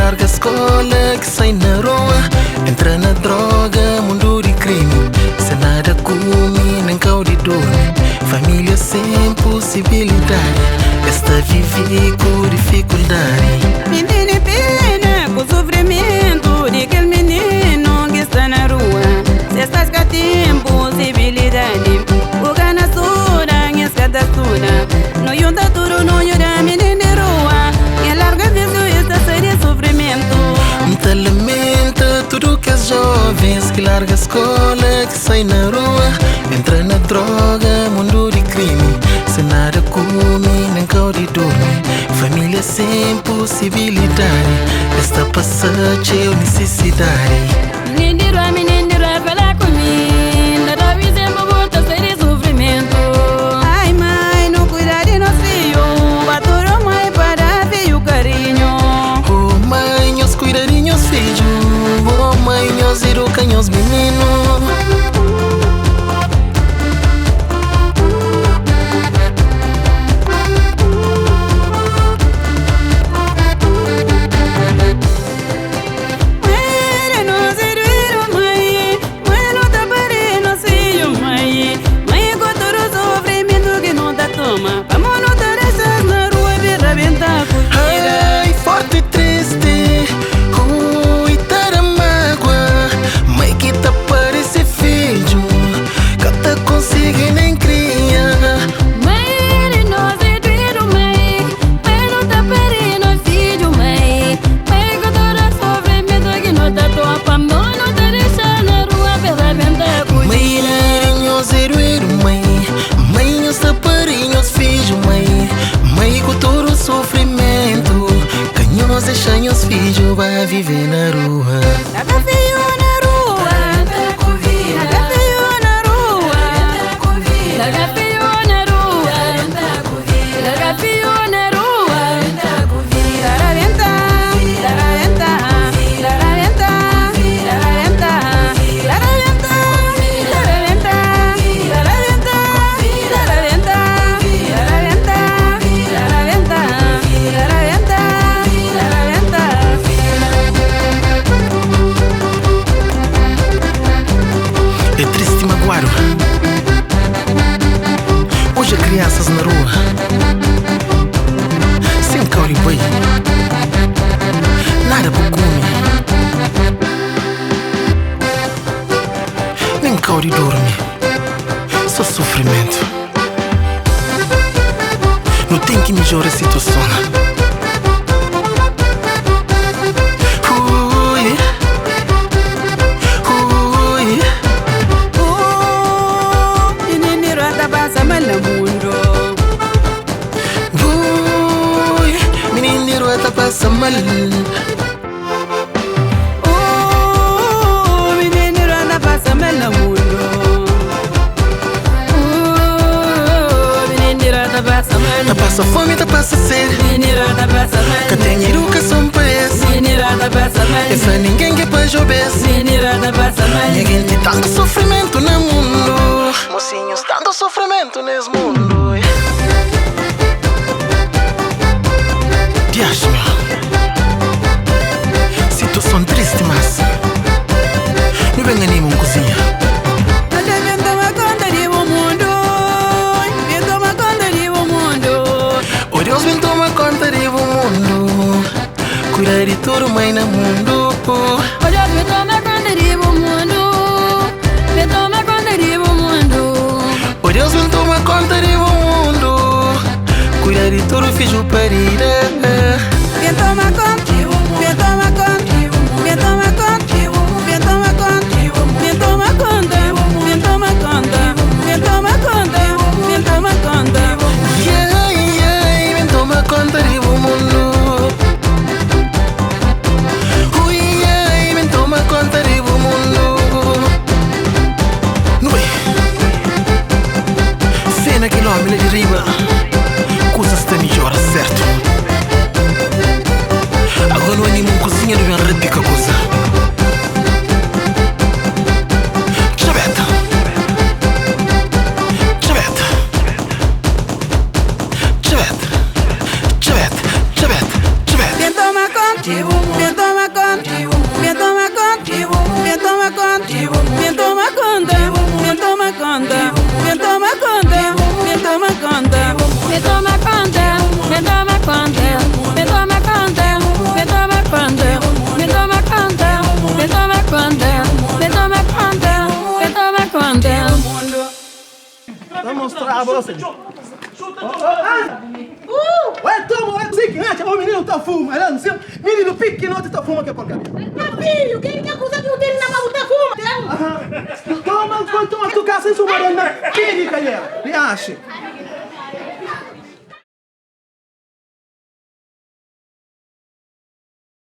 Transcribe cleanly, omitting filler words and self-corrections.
larga a escola, que sai na rua, entra na droga, mundo de crime. Se nada come, nem cau de dorme. Família sem possibilidade, está vive com dificuldade. Me vem pena com o sofrimento de aquele menino que está na rua. Se estás com tempo, possibilidade, o gana sura, em escada sura. No yunda tudo, no yunda menino de rua. E larga visto esta série de sofrimento. Te lamenta tudo que as jovens que larga a escola, que sai na rua, entra na droga, mundo de crime. Se nada come, nem cau de dorme. Família sem possibilidade, está passando cheio necessidade. Menino de rua, fala comigo. Nada vi sempre volta série de sofrimento. Ai mãe, não cuida de nosso filho. Baturo mãe para ver o carinho. Oh mãe, nós cuidarinhos filhos. Oh mãe, nós educanhos meninos. Ai, forte e triste, cuidar a mágoa. Mãe que tá parece filho, que tá conseguindo nem criar. Mãe, nós é doido, mãe. Mãe, não tá perdendo filho, mãe. Mãe, que toda sofrimento que não tá topa. Mãe, não tá deixando na rua pela venda com Mãe, nós é doido, mãe. Mãe, nós tá perdendo filho, mãe. Mãe, com todo o sofrimento, canhões deixam os filhos vai viver na rua. Larga filho na rua, larga filho na rua, larga filho na rua, larga filho na rua, larga venta, larga venta, larga venta, larga venta, larga venta, larga venta, larga venta, larga venta, larga venta, larga venta, larga venta, larga venta. É triste e magoado. Hoje há crianças na rua, sem cauriboi, nada por comer, nem cauri dorme, só sofrimento. Não tem que melhorar a situação. Ui, ui. Menino rata passa mal no mundo. Ui, menino rata passa mal. Menino rata passa mal no mundo. Menino rata passa mal. Tá passa fome, tá passa sede. Menino rata passa mal. Que tem educação para esse. Menino rata passa mal. Essa ninguém que pode obese. Menino rata passa mal. Ninguém tem tanto sofrimento no mundo. Mocinhos, tanto sofrimento nesse mundo. Diacho, situação triste, mas não vem animo cozinha. Até vem tomar conta de o mundo. Vem tomar conta de o mundo. Oh Deus, vem tomar conta de o mundo. Cuidar de tudo, mãe, no mundo. Olha, vem tomar conta de o mundo. Vem tomar conta de o mundo. Oh Deus, vem tomar conta de o mundo. Cuidar de tudo, filho parida. Vem tomar conta, vem tomar conta, vem tomar conta, vem tomar conta, vem tomar conta, vem tomar conta, vem tomar conta, vem tomar conta. Yeah, yeah, vem tomar conta de o mundo. Ui, yeah, vem tomar conta de o mundo. Não é? Cena que não me de riba. Coisas estão melhor, certo? Vou mostrar a você. Ué, toma, é seguinte, o menino tá fumando, lá em cima. Menino pequeno tá fumando, que porcaria. Meu filho, quem quer acusar o dele na mão tá fumando? Toma, tu casa em sua marana. Quem é que é? Me acha.